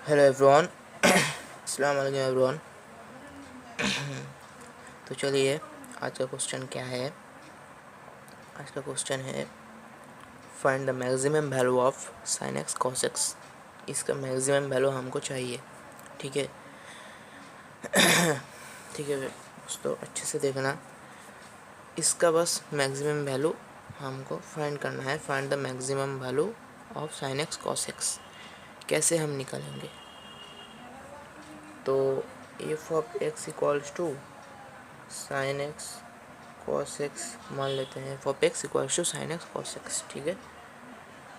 Hello everyone. अस्सलाम वालेकुम everyone. तो चलिए, आज का क्वेश्चन क्या है। आज का क्वेश्चन है find the maximum value of sin x cos x। इसका मैक्सिमम वैल्यू हमको चाहिए। ठीक है, ठीक है दोस्तों, अच्छे से देखना। इसका बस मैक्सिमम वैल्यू हमको फाइंड करना है। Find the maximum value of sin x cos x। कैसे हम निकालेंगे? तो f of x equals to sine x cos x मान लेते हैं। F of x equals to sine x cos x. ठीक है,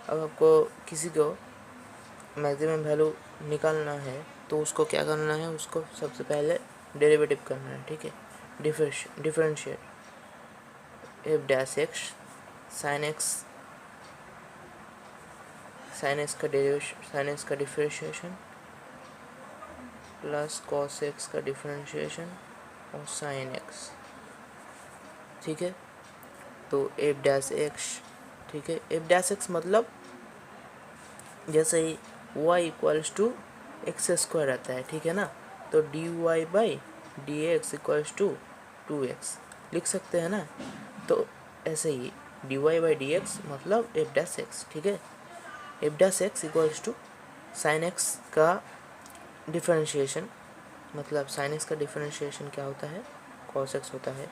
अब आपको किसी को मैक्सिमम वैल्यू निकालना है तो उसको क्या करना है, उसको सबसे पहले डेरिवेटिव करना है। ठीक है, differentiate F dash x sine x sign X का डिफरेंशिएशन प्लस कॉस एक्स का डिफरेंशिएशन और साइन एक्स। ठीक है, तो एफ डैश एक्स, ठीक है, एफ डैश एक्स मतलब जैसे ही y equals to X square रहता है, ठीक है ना, तो D Y by D X equals to 2x लिख सकते हैं ना। तो ऐसे ही D Y by D X मतलब एफ डैश एक्स। ठीक है, F dash x equals to sine X का डिफरेंशिएशन, मतलब साइन एक्स का डिफरेंशिएशन क्या होता है, कॉस एक्स होता है।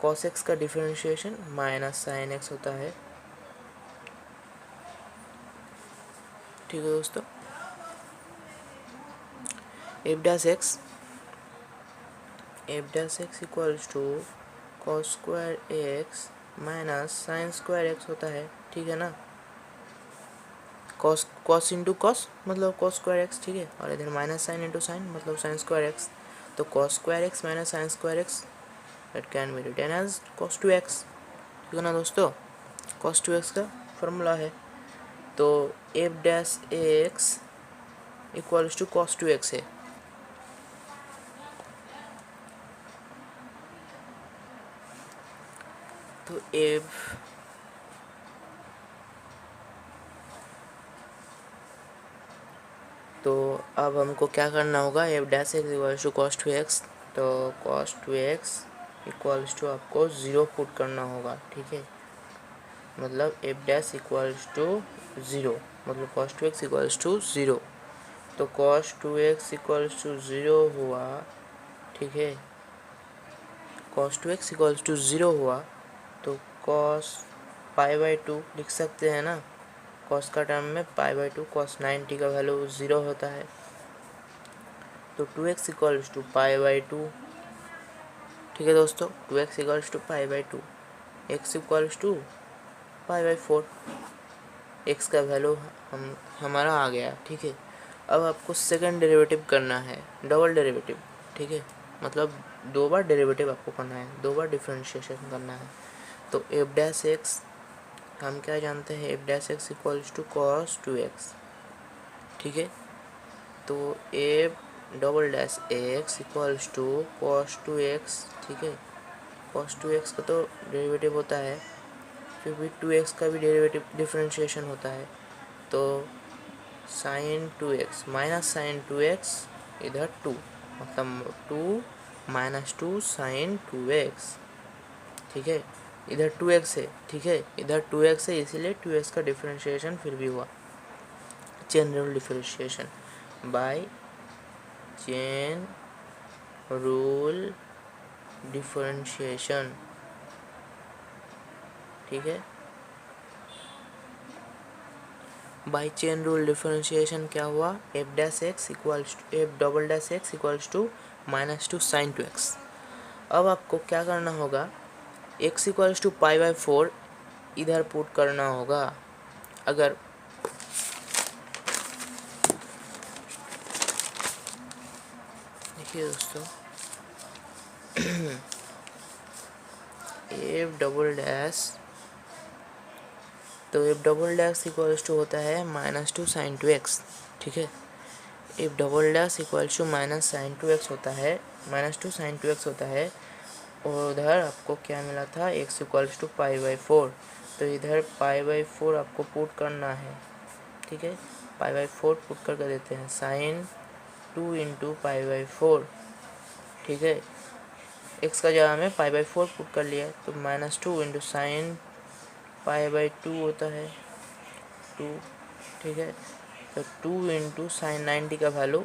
कॉस एक्स का डिफरेंशिएशन माइनस साइन एक्स होता है। ठीक है दोस्तों, f dash x equals to cos square x minus sine square x होता है। ठीक है ना, कॉस इंटू कॉस मतलब कॉस स्क्वायर एक्स। ठीक है, और इधर माइनस साइन इंटू साइन मतलब साइन स्क्वायर एक्स। तो cos square x minus sine square x that can be written as cos 2x। ठीक है ना दोस्तों, कॉस 2x का फॉर्मूला है। तो f dash x equals to cos 2x है। तो अब हमको क्या करना होगा, f dash x equals to cos 2x। तो कॉस 2x इक्वल्स टू आपको 0 पुट करना होगा। ठीक है, मतलब एफ डैश इक्वल्स टू 0 मतलब कॉस 2x इक्वल्स टू 0। तो कॉस 2x इक्वल्स टू 0 हुआ। ठीक है, कॉस 2x इक्वल्स टू 0 हुआ तो कॉस पाई बाई 2 लिख सकते हैं ना। कॉस का टर्म में पाई बाई 2, कॉस 90 का वैल्यू 0 होता है। तो 2x equals to pi by 2। ठीक है दोस्तों, 2x equals to pi by 2, x equals to pi by 4। x का वैल्यू हमारा आ गया। ठीक है, अब आपको सेकंड डेरिवेटिव करना है, डबल डेरिवेटिव। ठीक है, मतलब 2 बार डेरिवेटिव आपको करना है, 2 बार डिफरेंशिएशन करना है। तो एफ डैश एक्स हम क्या जानते हैं, f dash x equals to cos 2x। ठीक है, तो f double dash x equals to cos 2x। ठीक है, कॉस 2x का तो डेरिवेटिव होता है, फिर भी 2x का भी डेरिवेटिव डिफरेंशिएशन होता है। तो sign 2x minus sine 2x इधर 2 मतलब 2 माइनस 2 साइन 2x। ठीक है, इधर 2x है। ठीक है, इधर 2x है, इसीलिए 2x का डिफरेंशिएशन फिर भी हुआ, chain rule differentiation by chain rule differentiation. ठीक है, बाय चेन रूल डिफरेंशिएशन क्या हुआ, f dash x equals to f double dash x equals to minus 2 sine 2x। अब आपको क्या करना होगा, x equals to pi by 4 इधर पुट करना होगा। अगर देखिए दोस्तों, एफ डबल डैश, तो f double dash equals to होता है माइनस 2 साइन 2x। ठीक है, F double dash equals to minus sine 2x होता है, माइनस 2 साइन 2x होता है। और उधर आपको क्या मिला था, x equals to pi by 4। तो इधर पाई बाई 4 आपको पुट करना है। ठीक है, π/4 पुट करके देते हैं, साइन 2 इंटू π/4, ठीक है। एक्स का जगह में π/4 पुट कर लिया तो -2 इंटू साइन π/2 होता है 2, ठीक है। तो 2 इंटू साइन 90 का वैल्यू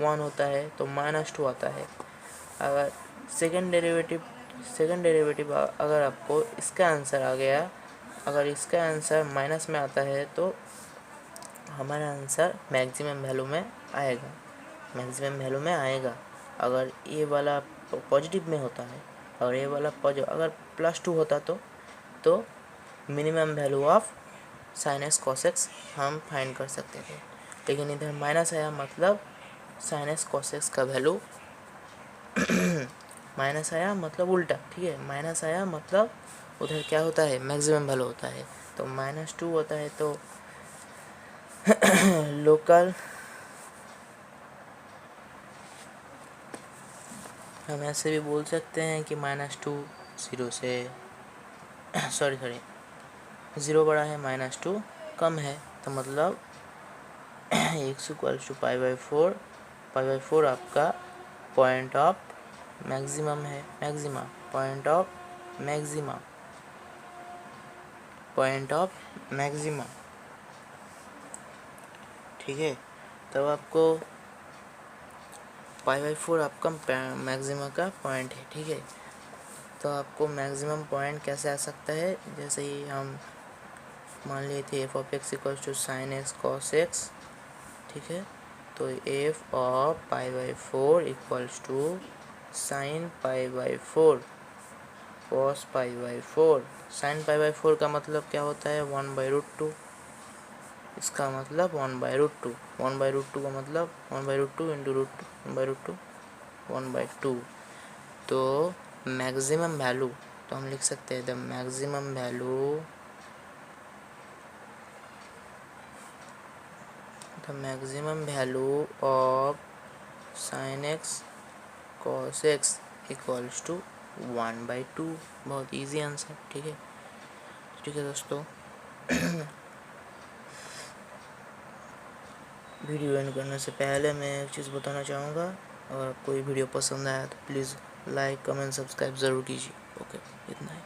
1 होता है तो -2 आता है। अगर सेकंड डेरिवेटिव अगर आपको इसका आंसर आ गया, अगर इसका आंसर माइनस में आता है तो हमारा आंसर मैक्सिमम वैल्यू में आएगा, मैक्सिमम वैल्यू में आएगा। अगर ये वाला पॉजिटिव में होता है, और ये वाला अगर +2 होता तो minimum value of sine x cos x हम फाइंड कर सकते थे, लेकिन इधर माइनस आया मतलब साइन एक्स कॉस एक्स का वैल्यू माइनस आया मतलब उल्टा, ठीक है, माइनस आया मतलब उधर क्या होता है, मैक्सिमम वैल्यू होता है, तो -2 होता है। तो लोकल हम ऐसे भी बोल सकते हैं कि -2 0 से सॉरी 0 बड़ा है, -2 कम है, तो मतलब x = π/4 आपका पॉइंट ऑफ मैक्सिमम है, पॉइंट ऑफ मैक्सिमा, ठीक है। तब आपको π/4 आपका मैक्सिमा का पॉइंट है, ठीक है। तो आपको मैक्सिमम पॉइंट कैसे आ सकता है, जैसे ही हम मान लिए थे f(x) = sin x cos x, ठीक है। तो f of π/4 = sin π/4 cos π/4। sin π/4 का मतलब क्या होता है, 1/√2, इसका मतलब 1/√2, 1/√2 का मतलब 1/√2 इंटू √2 1/2। तो मैक्सिमम वैल्यू, तो हम लिख सकते हैं the maximum value of sin x cos x = 1/2। बहुत इजी आंसर, ठीक है। दोस्तों वीडियो एंड करने से पहले मैं एक चीज़ बताना चाहूँगा, अगर कोई वीडियो पसंद आया तो प्लीज़ लाइक कमेंट सब्सक्राइब ज़रूर कीजिए। ओके, इतना ही।